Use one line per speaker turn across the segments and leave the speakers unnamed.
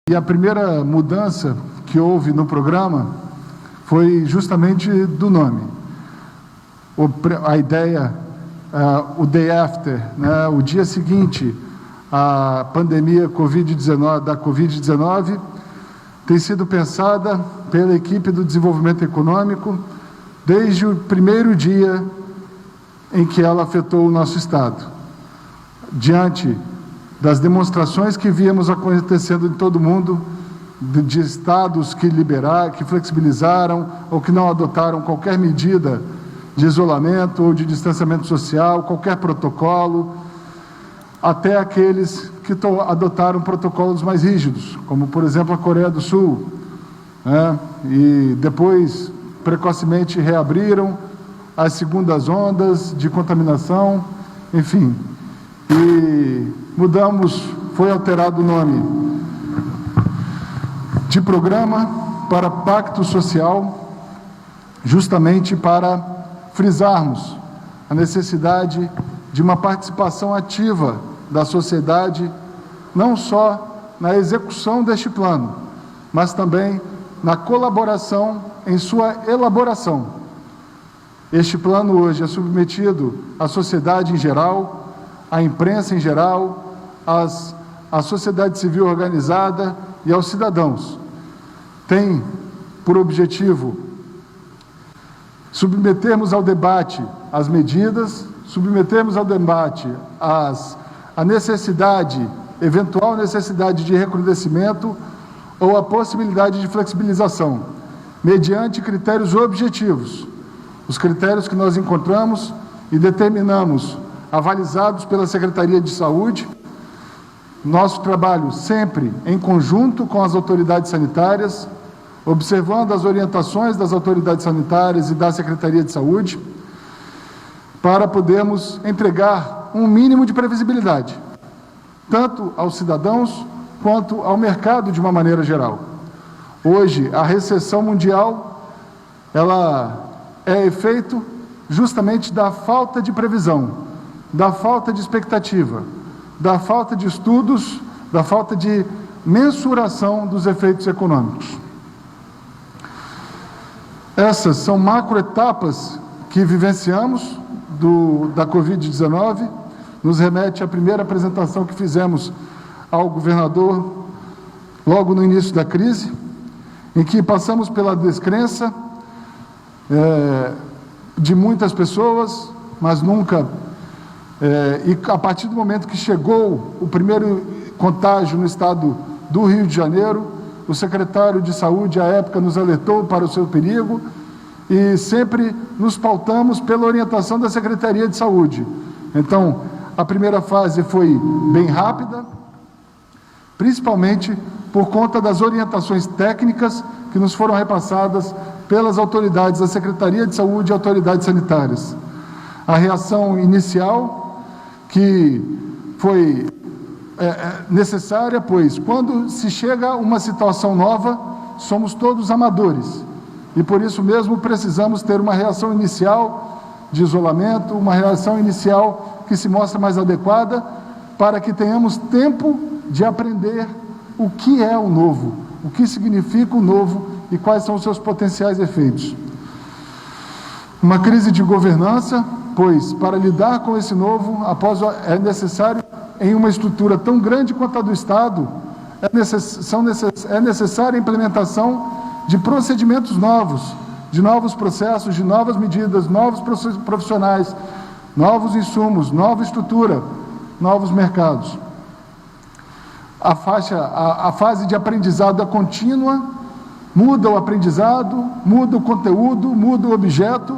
E a primeira mudança que houve no programa foi justamente do nome. A ideia, o day after, né, o dia seguinte à pandemia da Covid-19, tem sido pensada pela equipe do desenvolvimento econômico desde o primeiro dia em que ela afetou o nosso Estado. Diante das demonstrações que víamos acontecendo em todo o mundo, de estados que flexibilizaram ou que não adotaram qualquer medida de isolamento ou de distanciamento social, qualquer protocolo, até aqueles que adotaram protocolos mais rígidos, como, por exemplo, a Coreia do Sul, né? E depois, precocemente, reabriram as segundas ondas de contaminação, enfim. E foi alterado o nome de programa para Pacto Social, justamente para frisarmos a necessidade de uma participação ativa da sociedade, não só na execução deste plano, mas também na colaboração em sua elaboração. Este plano hoje é submetido à sociedade em geral, à imprensa em geral, à sociedade civil organizada e aos cidadãos. Tem por objetivo submetermos ao debate as medidas, submetermos ao debate a eventual necessidade de recrudescimento ou a possibilidade de flexibilização, mediante critérios objetivos, os critérios que nós encontramos e determinamos, avalizados pela Secretaria de Saúde. Nosso trabalho sempre em conjunto com as autoridades sanitárias, observando as orientações das autoridades sanitárias e da Secretaria de Saúde, para podermos entregar um mínimo de previsibilidade, tanto aos cidadãos quanto ao mercado de uma maneira geral. Hoje, a recessão mundial, ela é efeito justamente da falta de previsão, da falta de expectativa, da falta de estudos, da falta de mensuração dos efeitos econômicos. Essas são macroetapas que vivenciamos da Covid-19, nos remete à primeira apresentação que fizemos ao governador logo no início da crise, em que passamos pela descrença de muitas pessoas, mas nunca... e a partir do momento que chegou o primeiro contágio no estado do Rio de Janeiro, o secretário de Saúde, à época, nos alertou para o seu perigo e sempre nos pautamos pela orientação da Secretaria de Saúde. Então, a primeira fase foi bem rápida, principalmente por conta das orientações técnicas que nos foram repassadas pelas autoridades da Secretaria de Saúde e autoridades sanitárias. A reação inicial, que foi necessária, pois quando se chega a uma situação nova, somos todos amadores, e por isso mesmo precisamos ter uma reação inicial de isolamento, uma reação inicial que se mostra mais adequada, para que tenhamos tempo de aprender o que é o novo, o que significa o novo e quais são os seus potenciais efeitos. Uma crise de governança, pois para lidar com esse novo, é necessário, em uma estrutura tão grande quanto a do Estado, é necessária a implementação de procedimentos novos, de novos processos, de novas medidas, novos profissionais, novos insumos, nova estrutura, novos mercados. A fase de aprendizado é contínua, muda o aprendizado, muda o conteúdo, muda o objeto,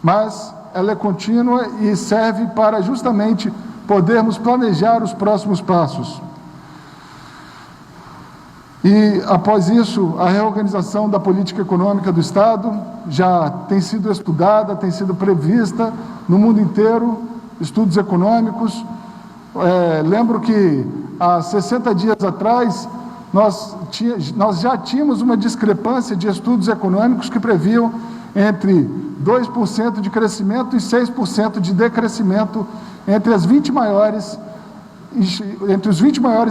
mas ela é contínua e serve para justamente podermos planejar os próximos passos. E, após isso, a reorganização da política econômica do Estado já tem sido estudada, tem sido prevista no mundo inteiro, estudos econômicos. Lembro que há 60 dias atrás, nós já tínhamos uma discrepância de estudos econômicos que previam entre 2% de crescimento e 6% de decrescimento entre os 20 maiores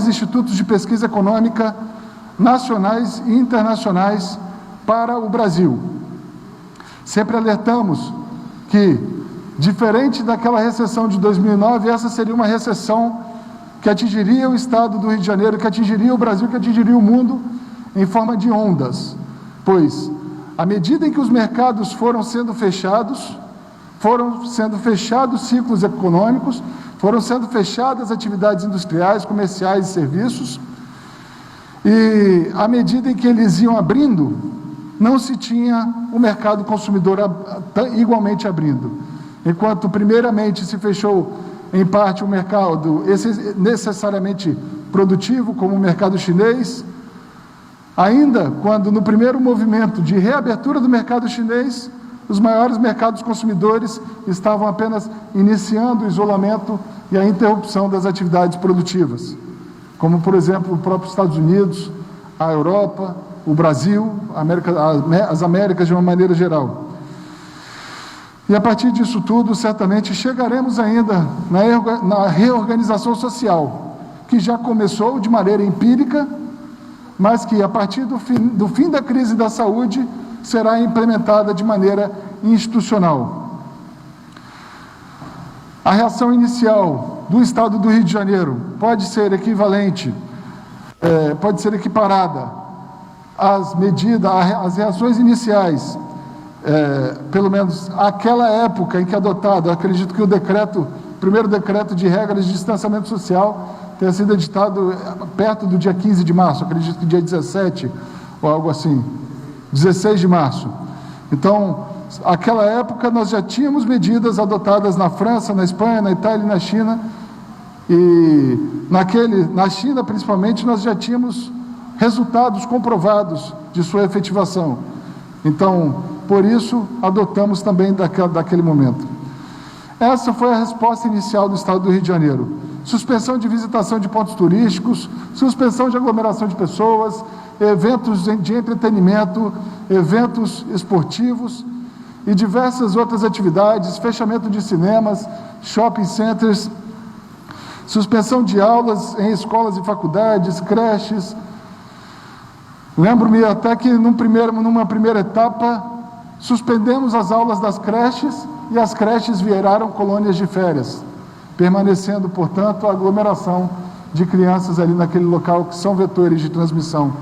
institutos de pesquisa econômica nacionais e internacionais para o Brasil. Sempre alertamos que, diferente daquela recessão de 2009, essa seria uma recessão que atingiria o estado do Rio de Janeiro, que atingiria o Brasil, que atingiria o mundo em forma de ondas, pois, à medida em que os mercados foram sendo fechados ciclos econômicos, foram sendo fechadas atividades industriais, comerciais e serviços, e à medida em que eles iam abrindo, não se tinha o mercado consumidor igualmente abrindo. Enquanto primeiramente se fechou em parte o mercado necessariamente produtivo, como o mercado chinês, ainda quando no primeiro movimento de reabertura do mercado chinês, os maiores mercados consumidores estavam apenas iniciando o isolamento e a interrupção das atividades produtivas, como, por exemplo, o próprio Estados Unidos, a Europa, o Brasil, as Américas de uma maneira geral. E a partir disso tudo, certamente chegaremos ainda na reorganização social, que já começou de maneira empírica, mas que a partir do fim da crise da saúde será implementada de maneira institucional. A reação inicial do Estado do Rio de Janeiro pode ser equivalente, pode ser equiparada às medidas, às reações iniciais, pelo menos aquela época em que adotado, acredito que o primeiro decreto de regras de distanciamento social tenha sido editado perto do dia 15 de março, acredito que dia 17, ou algo assim, 16 de março. Então, naquela época nós já tínhamos medidas adotadas na França, na Espanha, na Itália e na China, e na China principalmente nós já tínhamos resultados comprovados de sua efetivação. Então, por isso, adotamos também daquele momento. Essa foi a resposta inicial do Estado do Rio de Janeiro. Suspensão de visitação de pontos turísticos, suspensão de aglomeração de pessoas, eventos de entretenimento, eventos esportivos e diversas outras atividades, fechamento de cinemas, shopping centers, suspensão de aulas em escolas e faculdades, creches. Lembro-me até que numa primeira etapa, suspendemos as aulas das creches e as creches viraram colônias de férias, permanecendo, portanto, a aglomeração de crianças ali naquele local, que são vetores de transmissão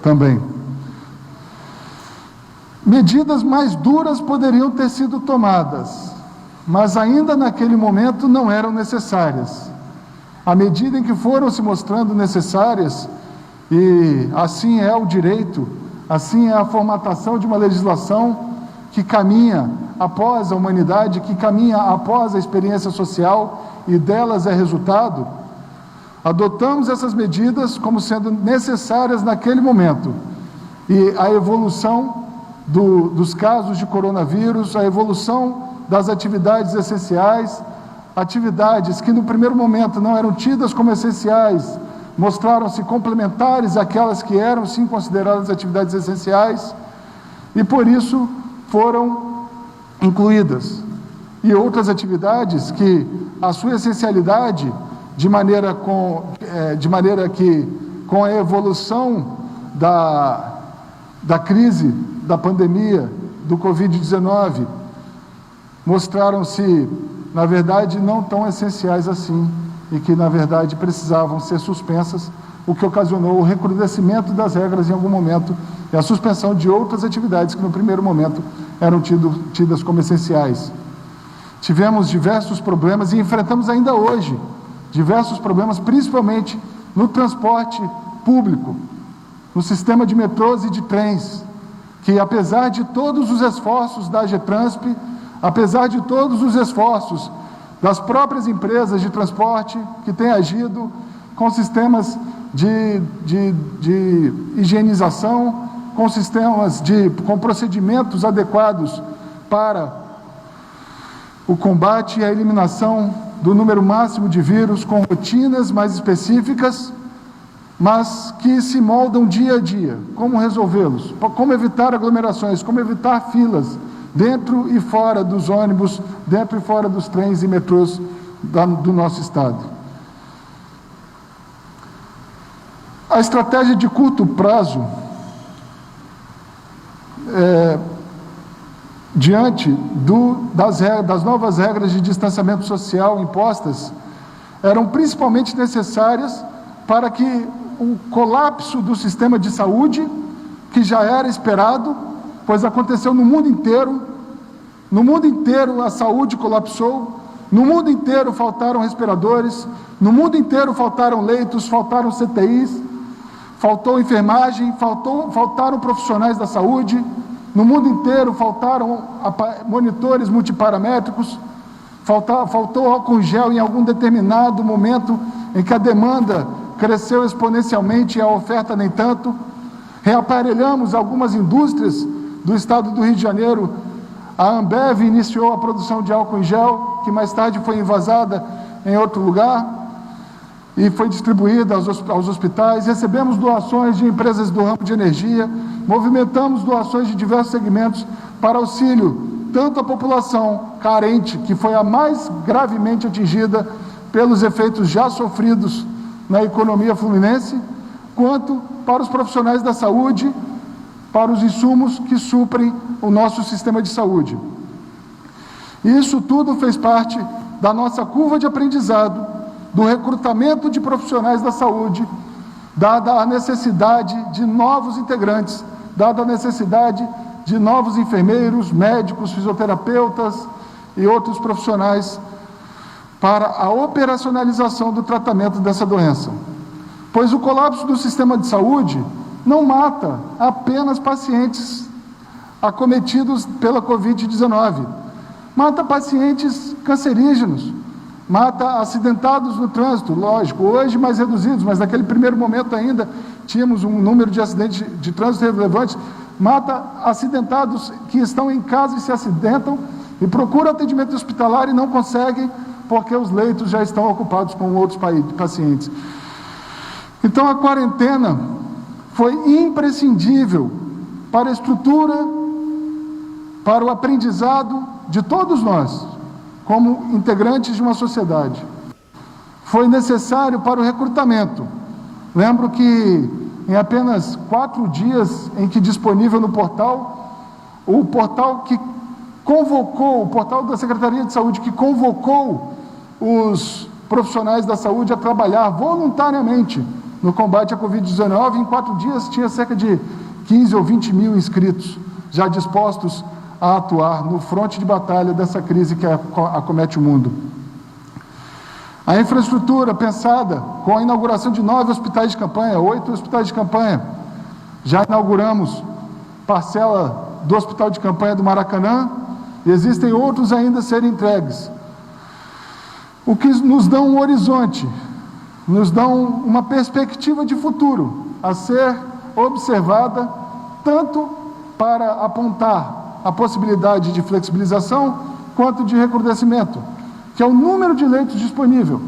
também. Medidas mais duras poderiam ter sido tomadas, mas ainda naquele momento não eram necessárias. À medida em que foram se mostrando necessárias, e assim é o direito, assim é a formatação de uma legislação que caminha após a humanidade, que caminha após a experiência social e delas é resultado, adotamos essas medidas como sendo necessárias naquele momento. E a evolução dos casos de coronavírus, a evolução das atividades essenciais, atividades que no primeiro momento não eram tidas como essenciais, mostraram-se complementares àquelas que eram sim consideradas atividades essenciais, e por isso foram incluídas. E outras atividades que a sua essencialidade, de maneira que com a evolução da crise, da pandemia, do Covid-19, mostraram-se, na verdade, não tão essenciais assim, e que, na verdade, precisavam ser suspensas, o que ocasionou o recrudescimento das regras em algum momento e a suspensão de outras atividades que, no primeiro momento, eram tidas como essenciais. Tivemos diversos problemas e enfrentamos ainda hoje diversos problemas, principalmente no transporte público, no sistema de metrôs e de trens, que, apesar de todos os esforços da AGETRANSP, apesar de todos os esforços das próprias empresas de transporte que têm agido com sistemas de higienização, com procedimentos adequados para o combate e a eliminação do número máximo de vírus, com rotinas mais específicas, mas que se moldam dia a dia. Como resolvê-los? Como evitar aglomerações? Como evitar filas dentro e fora dos ônibus, dentro e fora dos trens e metrôs do nosso estado? A estratégia de curto prazo, diante das novas regras de distanciamento social impostas, eram principalmente necessárias para que o colapso do sistema de saúde, que já era esperado, pois aconteceu no mundo inteiro a saúde colapsou, no mundo inteiro faltaram respiradores, no mundo inteiro faltaram leitos, faltaram CTIs, faltou enfermagem, faltaram profissionais da saúde, no mundo inteiro faltaram monitores multiparamétricos, faltou álcool gel em algum determinado momento em que a demanda cresceu exponencialmente e a oferta nem tanto. Reaparelhamos algumas indústrias do estado do Rio de Janeiro. A Ambev iniciou a produção de álcool em gel, que mais tarde foi envasada em outro lugar e foi distribuída aos hospitais. Recebemos doações de empresas do ramo de energia, movimentamos doações de diversos segmentos para auxílio tanto à população carente, que foi a mais gravemente atingida pelos efeitos já sofridos na economia fluminense, quanto para os profissionais da saúde, para os insumos que suprem o nosso sistema de saúde. Isso tudo fez parte da nossa curva de aprendizado, do recrutamento de profissionais da saúde, dada a necessidade de novos integrantes, dada a necessidade de novos enfermeiros, médicos, fisioterapeutas e outros profissionais para a operacionalização do tratamento dessa doença. Pois o colapso do sistema de saúde não mata apenas pacientes acometidos pela Covid-19, mata pacientes cancerígenos, mata acidentados no trânsito, lógico, hoje mais reduzidos, mas naquele primeiro momento ainda tínhamos um número de acidentes de trânsito relevantes, mata acidentados que estão em casa e se acidentam e procuram atendimento hospitalar e não conseguem porque os leitos já estão ocupados com outros pacientes. Então a quarentena foi imprescindível para a estrutura, para o aprendizado de todos nós, como integrantes de uma sociedade. Foi necessário para o recrutamento. Lembro que em apenas 4 dias em que disponível no portal, o portal que convocou, o portal da Secretaria de Saúde que convocou os profissionais da saúde a trabalhar voluntariamente no combate à Covid-19, em 4 dias tinha cerca de 15 ou 20 mil inscritos, já dispostos a atuar no fronte de batalha dessa crise que acomete o mundo. A infraestrutura pensada com a inauguração de 9 hospitais de campanha, 8 hospitais de campanha. Já inauguramos parcela do hospital de campanha do Maracanã e existem outros ainda a serem entregues. O que nos dá um horizonte, nos dá uma perspectiva de futuro a ser observada, tanto para apontar a possibilidade de flexibilização, quanto de recrudescimento, que é o número de leitos disponível.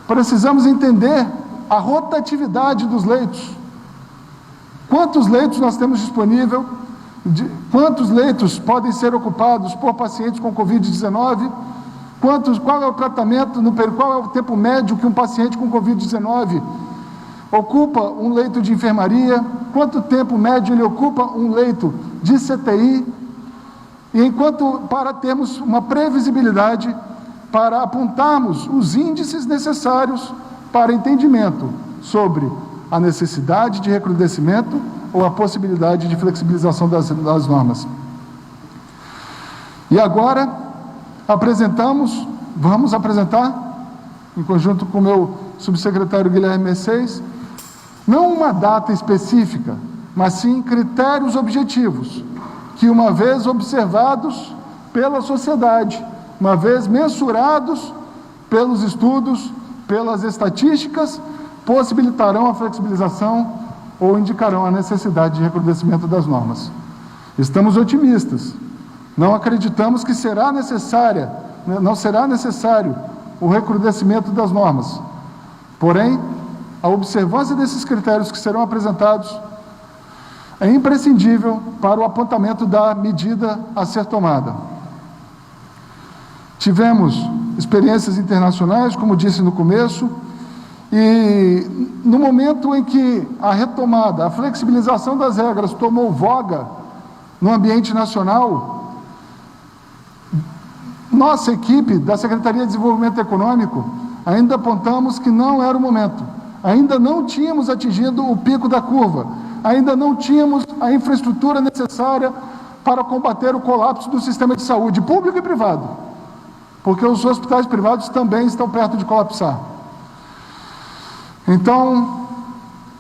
Precisamos entender a rotatividade dos leitos. Quantos leitos nós temos disponível, quantos leitos podem ser ocupados por pacientes com Covid-19, qual é o tratamento, qual é o tempo médio que um paciente com Covid-19 ocupa um leito de enfermaria, quanto tempo médio ele ocupa um leito de CTI, e para termos uma previsibilidade, para apontarmos os índices necessários para entendimento sobre a necessidade de recrudescimento ou a possibilidade de flexibilização das normas. E agora vamos apresentar, em conjunto com o meu subsecretário Guilherme Mercedes, não uma data específica, mas sim critérios objetivos, que uma vez observados pela sociedade, uma vez mensurados pelos estudos, pelas estatísticas, possibilitarão a flexibilização ou indicarão a necessidade de recrudescimento das normas. Estamos otimistas, não acreditamos que não será necessário o recrudescimento das normas, porém, a observância desses critérios que serão apresentados é imprescindível para o apontamento da medida a ser tomada. Tivemos experiências internacionais, como disse no começo, E no momento em que a retomada, a flexibilização das regras tomou voga no ambiente nacional, nossa equipe da Secretaria de Desenvolvimento Econômico ainda apontamos que não era o momento, ainda não tínhamos atingido o pico da curva, ainda não tínhamos a infraestrutura necessária para combater o colapso do sistema de saúde público e privado, porque os hospitais privados também estão perto de colapsar. Então,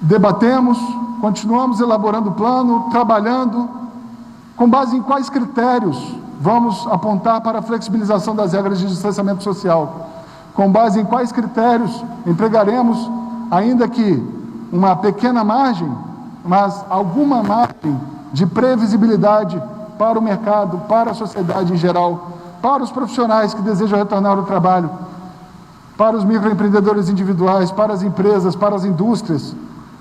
debatemos, continuamos elaborando o plano, trabalhando, com base em quais critérios vamos apontar para a flexibilização das regras de distanciamento social, com base em quais critérios empregaremos, ainda que uma pequena margem, mas alguma margem de previsibilidade para o mercado, para a sociedade em geral, para os profissionais que desejam retornar ao trabalho, para os microempreendedores individuais, para as empresas, para as indústrias.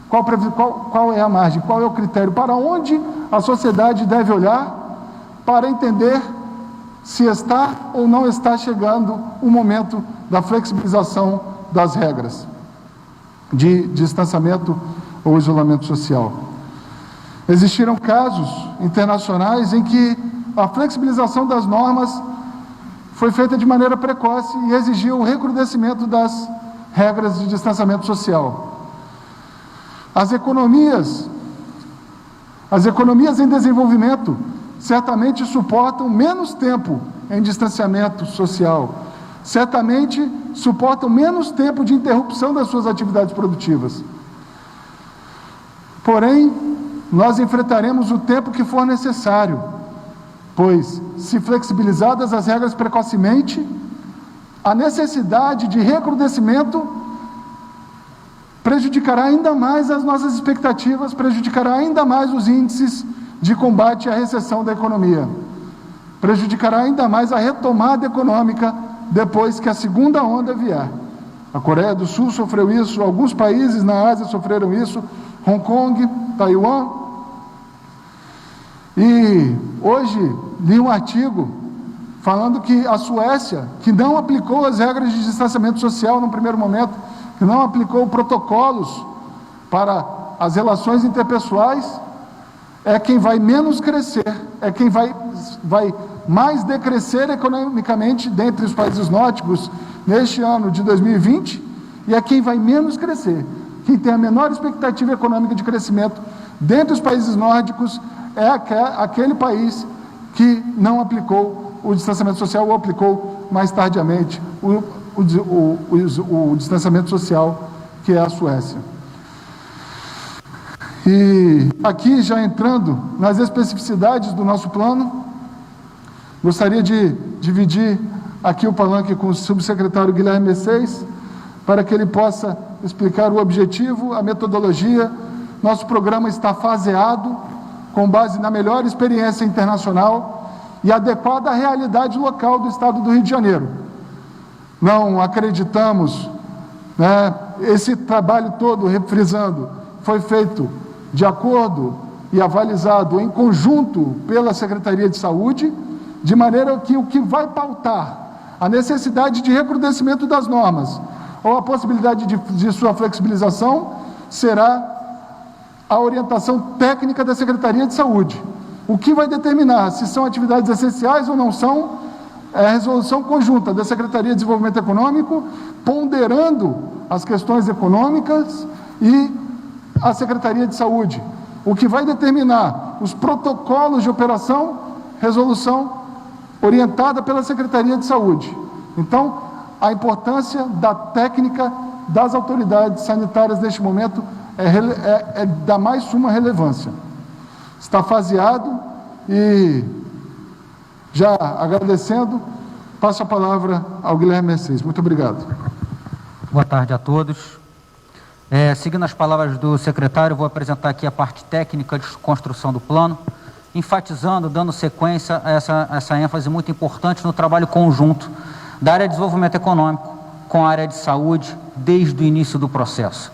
Qual é a margem? Qual é o critério? Para onde a sociedade deve olhar para entender se está ou não está chegando o momento da flexibilização das regras de distanciamento ou isolamento social. Existiram casos internacionais em que a flexibilização das normas foi feita de maneira precoce e exigiu o recrudescimento das regras de distanciamento social. As economias em desenvolvimento certamente suportam menos tempo em distanciamento social, certamente suportam menos tempo de interrupção das suas atividades produtivas. Porém, nós enfrentaremos o tempo que for necessário, pois, se flexibilizadas as regras precocemente, a necessidade de recrudescimento prejudicará ainda mais as nossas expectativas, prejudicará ainda mais os índices de combate à recessão da economia, prejudicará ainda mais a retomada econômica depois que a segunda onda vier. A Coreia do Sul sofreu isso, alguns países na Ásia sofreram isso, Hong Kong, Taiwan. E hoje li um artigo falando que a Suécia, que não aplicou as regras de distanciamento social no primeiro momento, que não aplicou protocolos para as relações interpessoais, é quem vai menos crescer, é quem vai mais decrescer economicamente dentre os países nórdicos neste ano de 2020, e é quem vai menos crescer. Quem tem a menor expectativa econômica de crescimento dentre os países nórdicos é aquele país que não aplicou o distanciamento social ou aplicou mais tardiamente o distanciamento social, que é a Suécia. E aqui, já entrando nas especificidades do nosso plano, gostaria de dividir aqui o palanque com o subsecretário Guilherme Messias, para que ele possa explicar o objetivo, a metodologia. Nosso programa está faseado com base na melhor experiência internacional e adequada à realidade local do estado do Rio de Janeiro. Não acreditamos, esse trabalho todo, refrisando, foi feito de acordo e avalizado em conjunto pela Secretaria de Saúde, de maneira que o que vai pautar a necessidade de recrudescimento das normas ou a possibilidade de sua flexibilização será a orientação técnica da Secretaria de Saúde. O que vai determinar se são atividades essenciais ou não são é a resolução conjunta da Secretaria de Desenvolvimento Econômico, ponderando as questões econômicas, e a Secretaria de Saúde. O que vai determinar os protocolos de operação, resolução orientada pela Secretaria de Saúde. Então, a importância da técnica das autoridades sanitárias neste momento é da mais suma relevância. Está faseado e, já agradecendo, passo a palavra ao Guilherme Messias. Muito obrigado.
Boa tarde a todos. Seguindo as palavras do secretário, vou apresentar aqui a parte técnica de construção do plano, enfatizando, dando sequência a essa ênfase muito importante no trabalho conjunto da área de desenvolvimento econômico com a área de saúde desde o início do processo.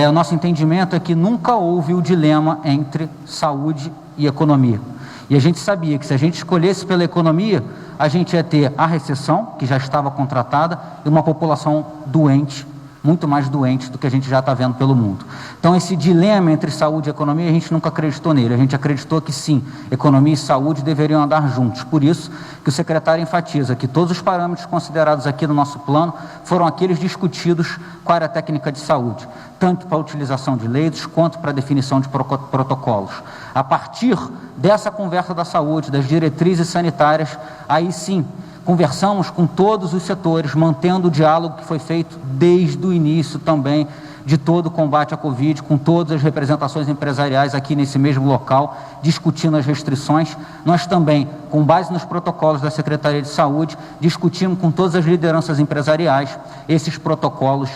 O nosso entendimento é que nunca houve o dilema entre saúde e economia. E a gente sabia que se a gente escolhesse pela economia, a gente ia ter a recessão, que já estava contratada, e uma população doente muito mais doentes do que a gente já está vendo pelo mundo. Então, esse dilema entre saúde e economia, a gente nunca acreditou nele. A gente acreditou que sim, economia e saúde deveriam andar juntos. Por isso que o secretário enfatiza que todos os parâmetros considerados aqui no nosso plano foram aqueles discutidos com a área técnica de saúde, tanto para a utilização de leitos quanto para a definição de protocolos. A partir dessa conversa da saúde, das diretrizes sanitárias, aí sim, conversamos com todos os setores, mantendo o diálogo que foi feito desde o início também de todo o combate à Covid, com todas as representações empresariais aqui nesse mesmo local, discutindo as restrições. Nós também, com base nos protocolos da Secretaria de Saúde, discutimos com todas as lideranças empresariais esses protocolos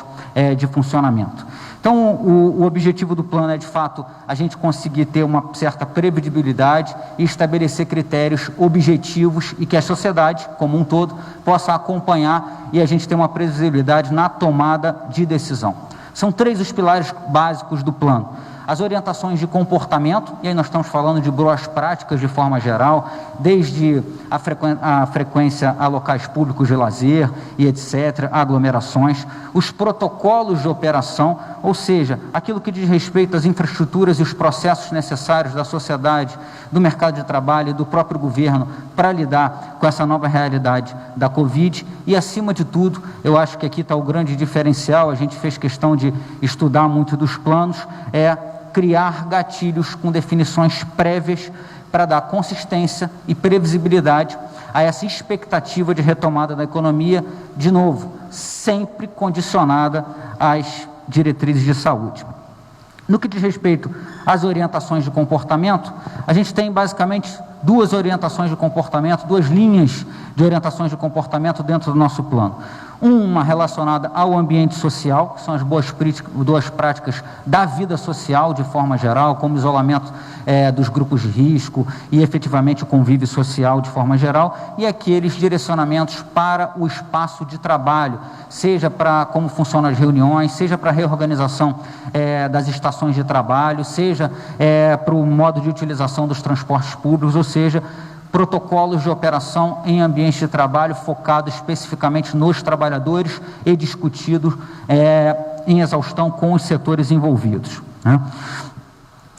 de funcionamento. Então, o objetivo do plano é, de fato, a gente conseguir ter uma certa previsibilidade e estabelecer critérios objetivos e que a sociedade, como um todo, possa acompanhar e a gente ter uma previsibilidade na tomada de decisão. São 3 os pilares básicos do plano. As orientações de comportamento, e aí nós estamos falando de boas práticas de forma geral, desde a frequência a locais públicos de lazer e etc., aglomerações, os protocolos de operação, ou seja, aquilo que diz respeito às infraestruturas e os processos necessários da sociedade, do mercado de trabalho e do próprio governo para lidar com essa nova realidade da Covid. E, acima de tudo, eu acho que aqui está o grande diferencial, a gente fez questão de estudar muito dos planos, criar gatilhos com definições prévias para dar consistência e previsibilidade a essa expectativa de retomada da economia, de novo, sempre condicionada às diretrizes de saúde. No que diz respeito às orientações de comportamento, a gente tem basicamente 2 orientações de comportamento, 2 linhas de orientações de comportamento dentro do nosso plano. Uma relacionada ao ambiente social, que são as boas práticas da vida social de forma geral, como isolamento dos grupos de risco e efetivamente o convívio social de forma geral, e aqueles direcionamentos para o espaço de trabalho, seja para como funcionam as reuniões, seja para a reorganização das estações de trabalho, seja para o modo de utilização dos transportes públicos, ou seja, protocolos de operação em ambiente de trabalho focados especificamente nos trabalhadores e discutidos em exaustão com os setores envolvidos, né?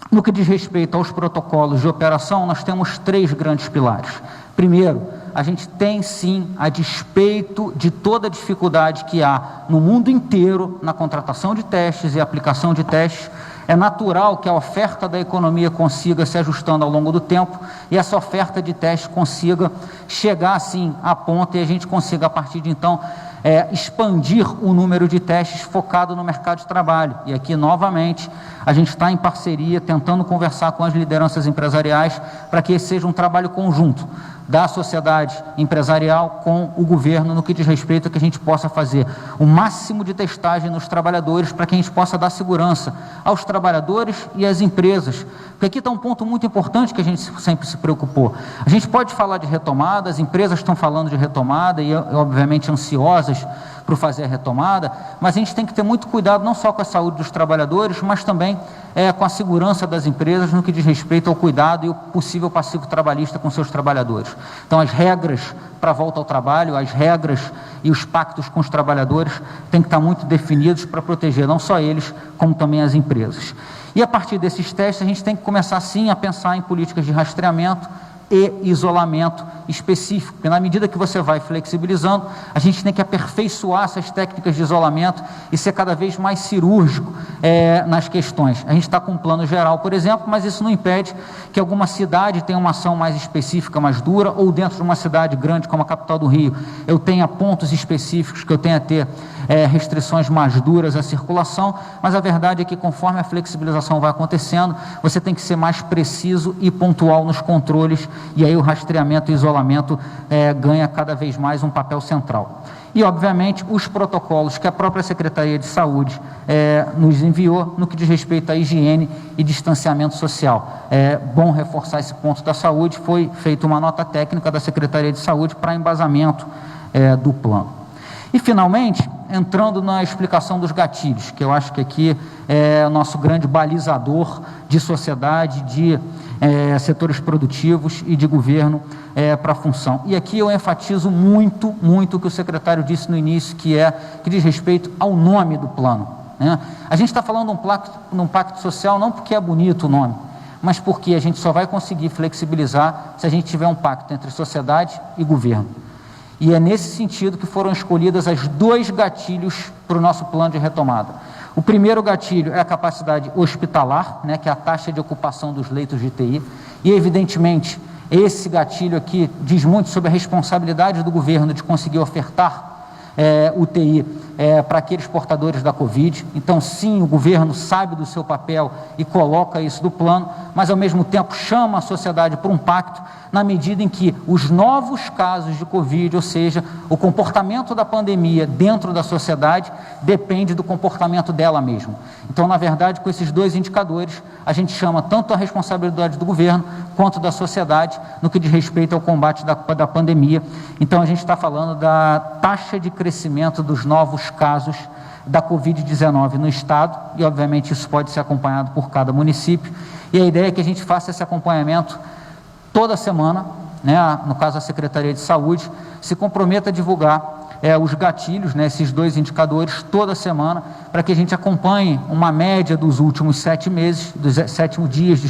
No que diz respeito aos protocolos de operação, nós temos 3 grandes pilares. Primeiro, a gente tem sim, a despeito de toda a dificuldade que há no mundo inteiro na contratação de testes e aplicação de testes, é natural que a oferta da economia consiga se ajustando ao longo do tempo e essa oferta de testes consiga chegar assim à ponta e a gente consiga a partir de então expandir o número de testes focado no mercado de trabalho. E aqui novamente a gente está em parceria tentando conversar com as lideranças empresariais para que esse seja um trabalho conjunto da sociedade empresarial com o governo no que diz respeito a que a gente possa fazer o máximo de testagem nos trabalhadores para que a gente possa dar segurança aos trabalhadores e às empresas. Porque aqui está um ponto muito importante que a gente sempre se preocupou. A gente pode falar de retomada, as empresas estão falando de retomada e obviamente ansiosas para fazer a retomada, mas a gente tem que ter muito cuidado não só com a saúde dos trabalhadores, mas também com a segurança das empresas no que diz respeito ao cuidado e o possível passivo trabalhista com seus trabalhadores. Então, as regras para a volta ao trabalho, as regras e os pactos com os trabalhadores têm que estar muito definidos para proteger não só eles, como também as empresas. E a partir desses testes, a gente tem que começar sim a pensar em políticas de rastreamento e isolamento específico, porque na medida que você vai flexibilizando, a gente tem que aperfeiçoar essas técnicas de isolamento e ser cada vez mais cirúrgico nas questões. A gente está com um plano geral, por exemplo, mas isso não impede que alguma cidade tenha uma ação mais específica, mais dura, ou dentro de uma cidade grande como a capital do Rio, eu tenha pontos específicos que eu tenha a ter restrições mais duras à circulação, mas a verdade é que conforme a flexibilização vai acontecendo, você tem que ser mais preciso e pontual nos controles, e aí o rastreamento e isolamento ganha cada vez mais um papel central. E, obviamente, os protocolos que a própria Secretaria de Saúde nos enviou no que diz respeito à higiene e distanciamento social. É bom reforçar esse ponto da saúde, foi feita uma nota técnica da Secretaria de Saúde para embasamento do plano. E, finalmente, entrando na explicação dos gatilhos, que eu acho que aqui é o nosso grande balizador de sociedade, de setores produtivos e de governo para a função. E aqui eu enfatizo muito o que o secretário disse no início, que diz respeito ao nome do plano, né? A gente está falando num pacto social não porque é bonito o nome, mas porque a gente só vai conseguir flexibilizar se a gente tiver um pacto entre sociedade e governo. E é nesse sentido que foram escolhidas as 2 gatilhos para o nosso plano de retomada. O primeiro gatilho é a capacidade hospitalar, né, que é a taxa de ocupação dos leitos de UTI, e evidentemente esse gatilho aqui diz muito sobre a responsabilidade do governo de conseguir ofertar UTI para aqueles portadores da Covid. Então, sim, o governo sabe do seu papel e coloca isso no plano, mas ao mesmo tempo chama a sociedade para um pacto na medida em que os novos casos de Covid, ou seja, o comportamento da pandemia dentro da sociedade depende do comportamento dela mesma. Então, na verdade, com esses 2 indicadores, a gente chama tanto a responsabilidade do governo quanto da sociedade no que diz respeito ao combate da pandemia. Então, a gente está falando da taxa de crescimento dos novos casos da Covid-19 no Estado, e obviamente isso pode ser acompanhado por cada município, e a ideia é que a gente faça esse acompanhamento toda semana, né? No caso a Secretaria de Saúde, se comprometa a divulgar os gatilhos, né, esses 2 indicadores, toda semana, para que a gente acompanhe uma média dos últimos 7 meses, dos 7 dias,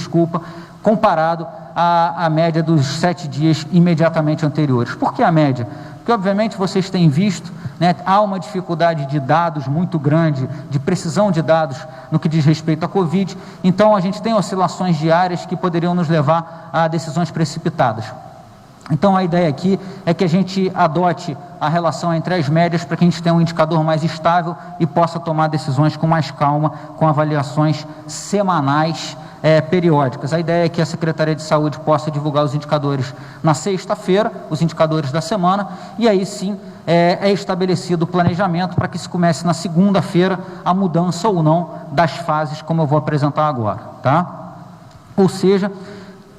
comparado à média dos 7 dias imediatamente anteriores. Por que a média? Porque, obviamente, vocês têm visto, né, há uma dificuldade de dados muito grande, de precisão de dados no que diz respeito à Covid, então a gente tem oscilações diárias que poderiam nos levar a decisões precipitadas. Então a ideia aqui é que a gente adote a relação entre as médias para que a gente tenha um indicador mais estável e possa tomar decisões com mais calma, com avaliações semanais periódicas. A ideia é que a Secretaria de Saúde possa divulgar os indicadores na sexta-feira, os indicadores da semana, e aí sim é estabelecido o planejamento para que se comece na segunda-feira a mudança ou não das fases, como eu vou apresentar agora, tá? Ou seja,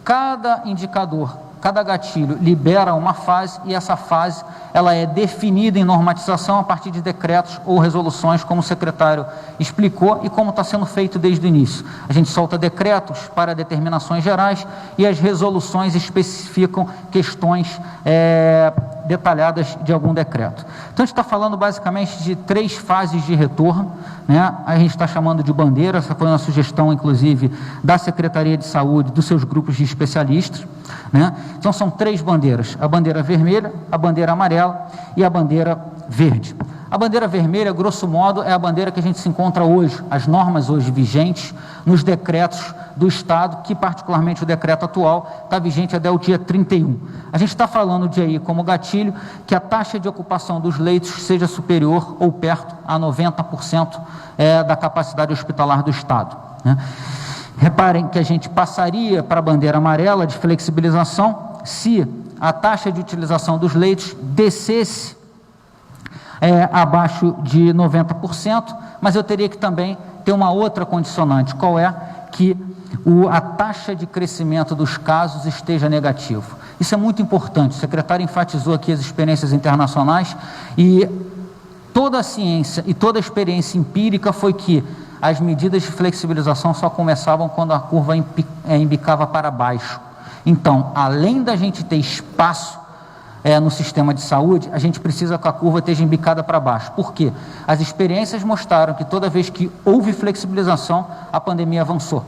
cada indicador, cada gatilho libera uma fase, e essa fase ela é definida em normatização a partir de decretos ou resoluções, como o secretário explicou e como está sendo feito desde o início. A gente solta decretos para determinações gerais e as resoluções especificam questões detalhadas de algum decreto. Então a gente está falando basicamente de 3 fases de retorno, né? A gente está chamando de bandeira, essa foi uma sugestão inclusive da Secretaria de Saúde, dos seus grupos de especialistas, né? Então são 3 bandeiras: a bandeira vermelha, a bandeira amarela e a bandeira verde. A bandeira vermelha, grosso modo, é a bandeira que a gente se encontra hoje, as normas hoje vigentes nos decretos do Estado, que particularmente o decreto atual está vigente até o dia 31. A gente está falando de aí como gatilho que a taxa de ocupação dos leitos seja superior ou perto a 90% da capacidade hospitalar do Estado, né? Reparem que a gente passaria para a bandeira amarela de flexibilização se a taxa de utilização dos leitos descesse abaixo de 90%, mas eu teria que também ter uma outra condicionante, qual é? Que a taxa de crescimento dos casos esteja negativo. Isso é muito importante, o secretário enfatizou aqui as experiências internacionais, e toda a ciência e toda a experiência empírica foi que as medidas de flexibilização só começavam quando a curva embicava para baixo. Então, além da gente ter espaço no sistema de saúde, a gente precisa que a curva esteja embicada para baixo. Por quê? As experiências mostraram que toda vez que houve flexibilização, a pandemia avançou.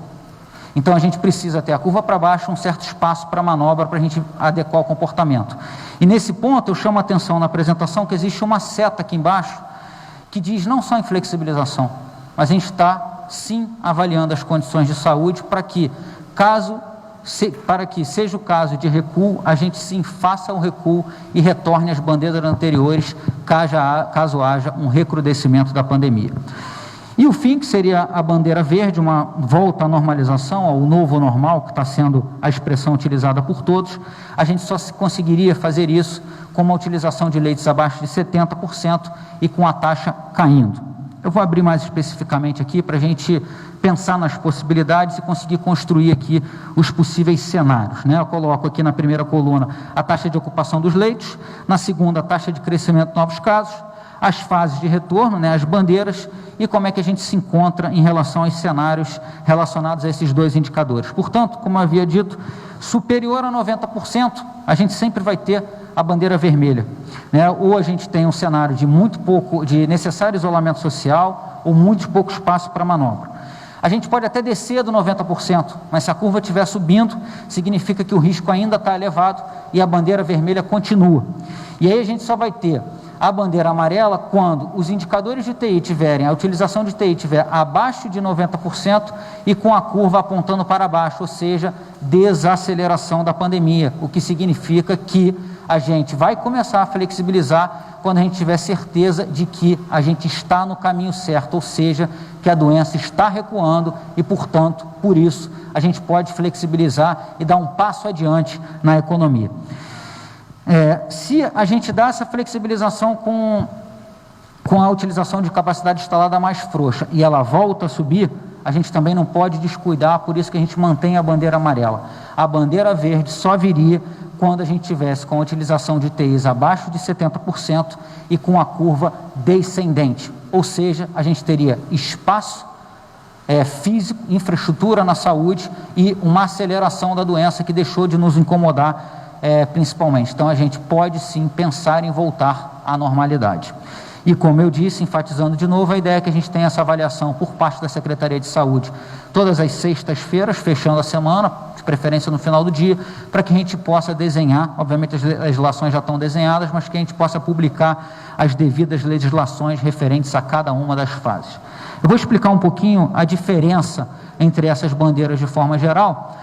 Então, a gente precisa ter a curva para baixo, um certo espaço para manobra, para a gente adequar o comportamento. E nesse ponto, eu chamo a atenção na apresentação que existe uma seta aqui embaixo que diz não só em flexibilização, mas a gente está, sim, avaliando as condições de saúde para que seja o caso de recuo, a gente sim faça o recuo e retorne às bandeiras anteriores, caso haja um recrudescimento da pandemia. E o fim, que seria a bandeira verde, uma volta à normalização, ao novo normal, que está sendo a expressão utilizada por todos, a gente só conseguiria fazer isso com uma utilização de leitos abaixo de 70% e com a taxa caindo. Eu vou abrir mais especificamente aqui para a gente pensar nas possibilidades e conseguir construir aqui os possíveis cenários, né? Eu coloco aqui na primeira coluna a taxa de ocupação dos leitos, na segunda a taxa de crescimento de novos casos, as fases de retorno, né, as bandeiras, e como é que a gente se encontra em relação aos cenários relacionados a esses dois indicadores. Portanto, como eu havia dito, superior a 90%, a gente sempre vai ter a bandeira vermelha, né? Ou a gente tem um cenário de necessário isolamento social, ou muito pouco espaço para manobra. A gente pode até descer do 90%, mas se a curva estiver subindo, significa que o risco ainda está elevado e a bandeira vermelha continua. E aí a gente só vai ter a bandeira amarela quando os indicadores de TI tiverem, a utilização de TI tiver abaixo de 90% e com a curva apontando para baixo, ou seja, desaceleração da pandemia, o que significa que a gente vai começar a flexibilizar quando a gente tiver certeza de que a gente está no caminho certo, ou seja, que a doença está recuando e, portanto, por isso, a gente pode flexibilizar e dar um passo adiante na economia. Se a gente dá essa flexibilização com a utilização de capacidade instalada mais frouxa e ela volta a subir, a gente também não pode descuidar, por isso que a gente mantém a bandeira amarela. A bandeira verde só viria quando a gente tivesse com a utilização de TIs abaixo de 70% e com a curva descendente, ou seja, a gente teria espaço físico, infraestrutura na saúde e uma aceleração da doença que deixou de nos incomodar principalmente. Então a gente pode sim pensar em voltar à normalidade. E como eu disse, enfatizando de novo, a ideia é que a gente tenha essa avaliação por parte da Secretaria de Saúde todas as sextas-feiras, fechando a semana, de preferência no final do dia, para que a gente possa desenhar, obviamente as legislações já estão desenhadas, mas que a gente possa publicar as devidas legislações referentes a cada uma das fases. Eu vou explicar um pouquinho a diferença entre essas bandeiras de forma geral.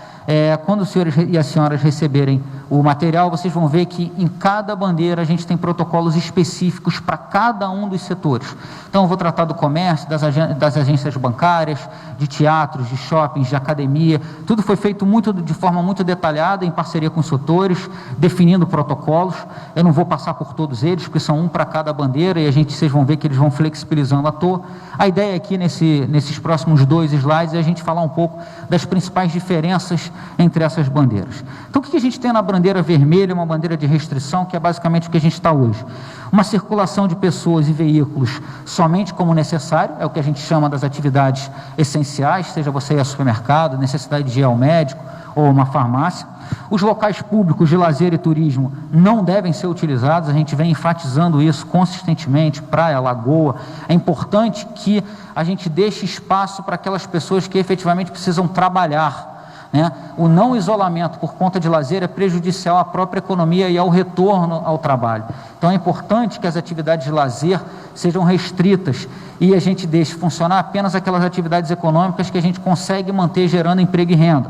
Quando os senhores e as senhoras receberem o material, vocês vão ver que em cada bandeira a gente tem protocolos específicos para cada um dos setores. Então eu vou tratar do comércio, das agências bancárias, de teatros, de shoppings, de academia. Tudo foi feito de forma muito detalhada, em parceria com os setores, definindo protocolos. Eu não vou passar por todos eles, porque são um para cada bandeira e vocês vão ver que eles vão flexibilizando à toa. A ideia aqui nesses próximos 2 slides é a gente falar um pouco das principais diferenças entre essas bandeiras. Então, o que a gente tem na bandeira vermelha, uma bandeira de restrição, que é basicamente o que a gente está hoje? Uma circulação de pessoas e veículos somente como necessário, é o que a gente chama das atividades essenciais, seja você ir ao supermercado, necessidade de ir ao médico ou uma farmácia. Os locais públicos de lazer e turismo não devem ser utilizados, a gente vem enfatizando isso consistentemente, praia, lagoa. É importante que a gente deixe espaço para aquelas pessoas que efetivamente precisam trabalhar, né? O não isolamento por conta de lazer é prejudicial à própria economia e ao retorno ao trabalho. Então é importante que as atividades de lazer sejam restritas e a gente deixe funcionar apenas aquelas atividades econômicas que a gente consegue manter gerando emprego e renda.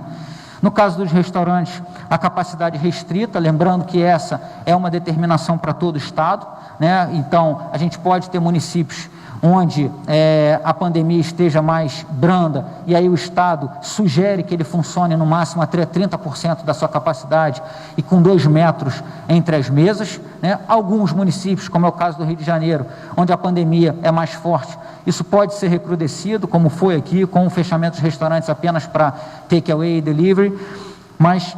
No caso dos restaurantes, a capacidade restrita, lembrando que essa é uma determinação para todo o Estado, né? Então a gente pode ter municípios onde a pandemia esteja mais branda e aí o Estado sugere que ele funcione no máximo até 30% da sua capacidade e com 2 metros entre as mesas, né? Alguns municípios, como é o caso do Rio de Janeiro, onde a pandemia é mais forte, isso pode ser recrudescido, como foi aqui, com o fechamento dos restaurantes apenas para takeaway e delivery, mas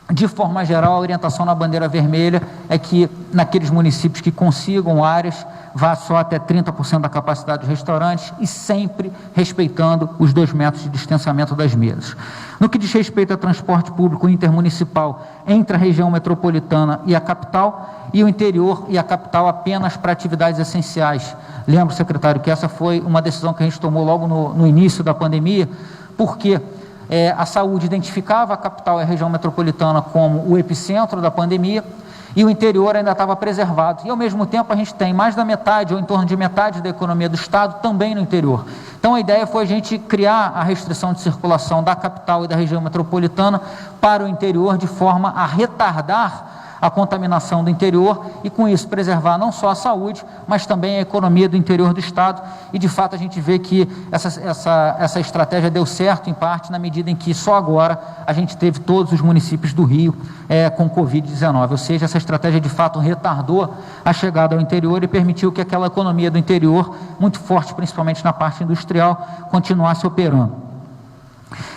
de forma geral, a orientação na bandeira vermelha é que naqueles municípios que consigam áreas, vá só até 30% da capacidade dos restaurantes e sempre respeitando os 2 metros de distanciamento das mesas. No que diz respeito a transporte público intermunicipal entre a região metropolitana e a capital, e o interior e a capital apenas para atividades essenciais. Lembro, secretário, que essa foi uma decisão que a gente tomou logo no início da pandemia, porque a saúde identificava a capital e a região metropolitana como o epicentro da pandemia e o interior ainda estava preservado. E, ao mesmo tempo, a gente tem mais da metade ou em torno de metade da economia do Estado também no interior. Então, a ideia foi a gente criar a restrição de circulação da capital e da região metropolitana para o interior de forma a retardar a contaminação do interior e, com isso, preservar não só a saúde, mas também a economia do interior do Estado. E, de fato, a gente vê que essa estratégia deu certo, em parte, na medida em que só agora a gente teve todos os municípios do Rio com Covid-19. Ou seja, essa estratégia, de fato, retardou a chegada ao interior e permitiu que aquela economia do interior, muito forte, principalmente na parte industrial, continuasse operando.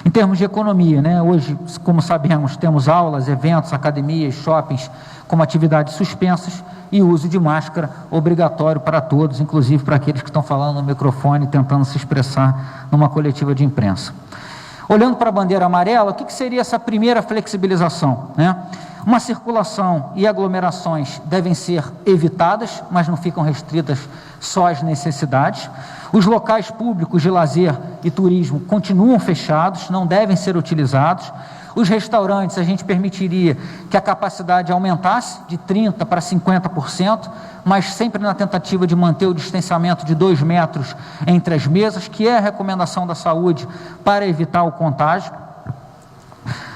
Em termos de economia, né, hoje, como sabemos, temos aulas, eventos, academias, shoppings como atividades suspensas e uso de máscara obrigatório para todos, inclusive para aqueles que estão falando no microfone, tentando se expressar numa coletiva de imprensa. Olhando para a bandeira amarela, o que seria essa primeira flexibilização, né? Uma circulação e aglomerações devem ser evitadas, mas não ficam restritas só às necessidades. Os locais públicos de lazer e turismo continuam fechados, não devem ser utilizados. Os restaurantes, a gente permitiria que a capacidade aumentasse de 30% para 50%, mas sempre na tentativa de manter o distanciamento de 2 metros entre as mesas, que é a recomendação da saúde para evitar o contágio.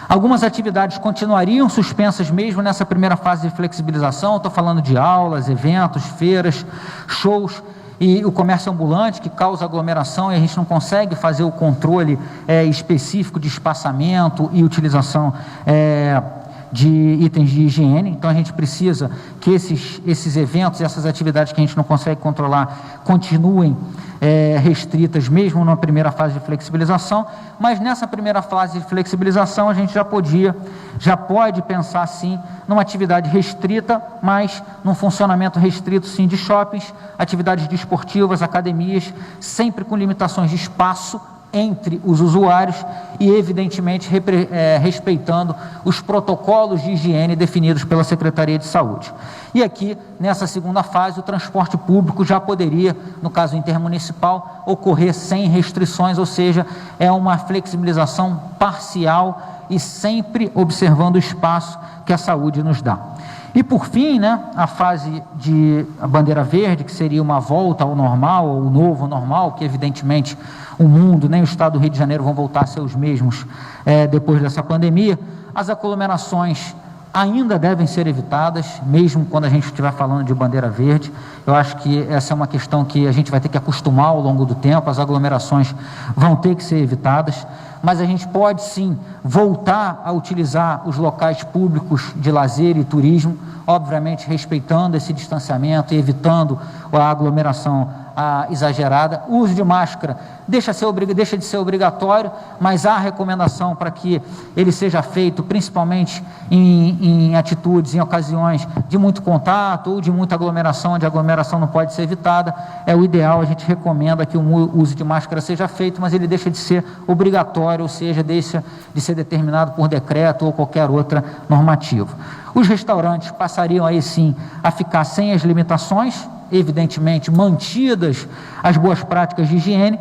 Algumas atividades continuariam suspensas mesmo nessa primeira fase de flexibilização, estou falando de aulas, eventos, feiras, shows, e o comércio ambulante, que causa aglomeração e a gente não consegue fazer o controle específico de espaçamento e utilização de itens de higiene. Então a gente precisa que esses eventos, essas atividades que a gente não consegue controlar, continuem restritas mesmo na primeira fase de flexibilização, mas nessa primeira fase de flexibilização a gente já pode pensar sim numa atividade restrita, mas num funcionamento restrito sim de shoppings, atividades desportivas, academias, sempre com limitações de espaço entre os usuários e, evidentemente, respeitando os protocolos de higiene definidos pela Secretaria de Saúde. E aqui, nessa segunda fase, o transporte público já poderia, no caso intermunicipal, ocorrer sem restrições, ou seja, é uma flexibilização parcial e sempre observando o espaço que a saúde nos dá. E por fim, né, a fase de bandeira verde, que seria uma volta ao normal, ou novo normal, que evidentemente o mundo, nem o estado do Rio de Janeiro vão voltar a ser os mesmos depois dessa pandemia. As aglomerações ainda devem ser evitadas, mesmo quando a gente estiver falando de bandeira verde. Eu acho que essa é uma questão que a gente vai ter que acostumar ao longo do tempo, as aglomerações vão ter que ser evitadas, mas a gente pode sim voltar a utilizar os locais públicos de lazer e turismo, obviamente respeitando esse distanciamento e evitando a aglomeração exagerada. O uso de máscara deixa de ser obrigatório, mas há recomendação para que ele seja feito principalmente em atitudes, em ocasiões de muito contato ou de muita aglomeração, onde a aglomeração não pode ser evitada. É o ideal, a gente recomenda que o uso de máscara seja feito, mas ele deixa de ser obrigatório, ou seja, deixa de ser determinado por decreto ou qualquer outra normativa. Os restaurantes passariam aí sim a ficar sem as limitações, evidentemente mantidas as boas práticas de higiene,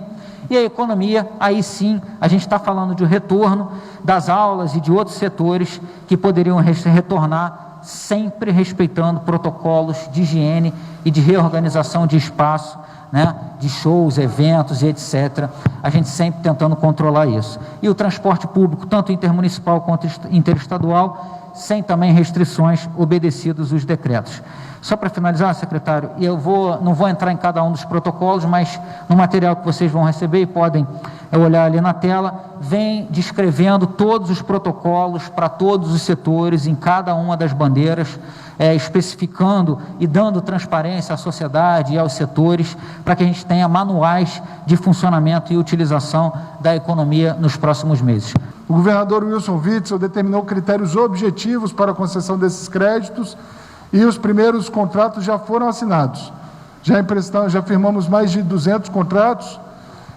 e a economia, aí sim, a gente está falando de retorno das aulas e de outros setores que poderiam retornar sempre respeitando protocolos de higiene e de reorganização de espaço, né, de shows, eventos e etc. A gente sempre tentando controlar isso. E o transporte público, tanto intermunicipal quanto interestadual, sem também restrições, obedecidos os decretos. Só para finalizar, secretário, não vou entrar em cada um dos protocolos, mas no material que vocês vão receber e podem olhar ali na tela, vem descrevendo todos os protocolos para todos os setores, em cada uma das bandeiras, especificando e dando transparência à sociedade e aos setores, para que a gente tenha manuais de funcionamento e utilização da economia nos próximos meses.
O governador Wilson Witzel determinou critérios objetivos para a concessão desses créditos e os primeiros contratos já foram assinados. Já firmamos mais de 200 contratos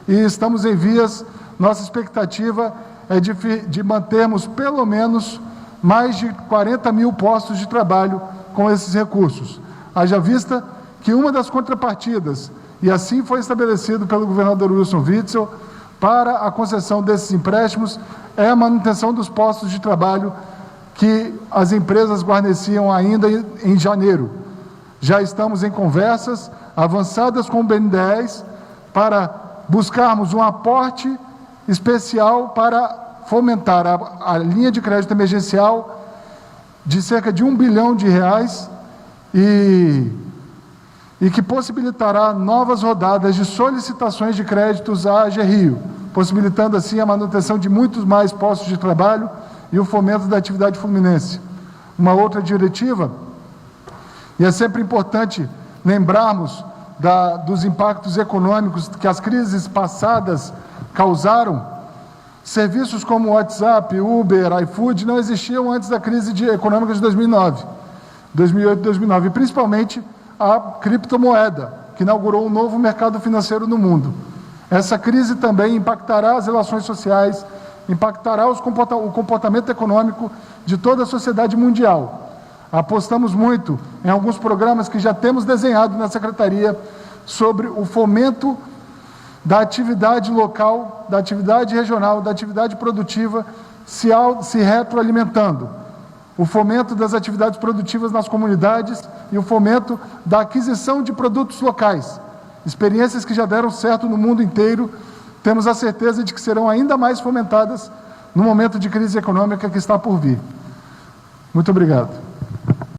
e estamos em vias. Nossa expectativa é de mantermos pelo menos mais de 40 mil postos de trabalho com esses recursos. Haja vista que uma das contrapartidas, e assim foi estabelecido pelo governador Wilson Witzel, para a concessão desses empréstimos, é a manutenção dos postos de trabalho que as empresas guarneciam ainda em janeiro. Já estamos em conversas avançadas com o BNDES para buscarmos um aporte especial para fomentar a linha de crédito emergencial de cerca de R$1 bilhão e que possibilitará novas rodadas de solicitações de créditos à AG Rio, possibilitando assim a manutenção de muitos mais postos de trabalho e o fomento da atividade fluminense. Uma outra diretiva, e é sempre importante lembrarmos dos impactos econômicos que as crises passadas causaram. Serviços como WhatsApp, Uber, iFood não existiam antes da crise econômica de 2009. 2008 e 2009, e principalmente a criptomoeda, que inaugurou um novo mercado financeiro no mundo. Essa crise também impactará as relações sociais, impactará o comportamento econômico de toda a sociedade mundial. Apostamos muito em alguns programas que já temos desenhado na Secretaria sobre o fomento da atividade local, da atividade regional, da atividade produtiva se retroalimentando. O fomento das atividades produtivas nas comunidades e o fomento da aquisição de produtos locais. Experiências que já deram certo no mundo inteiro, temos a certeza de que serão ainda mais fomentadas no momento de crise econômica que está por vir. Muito obrigado.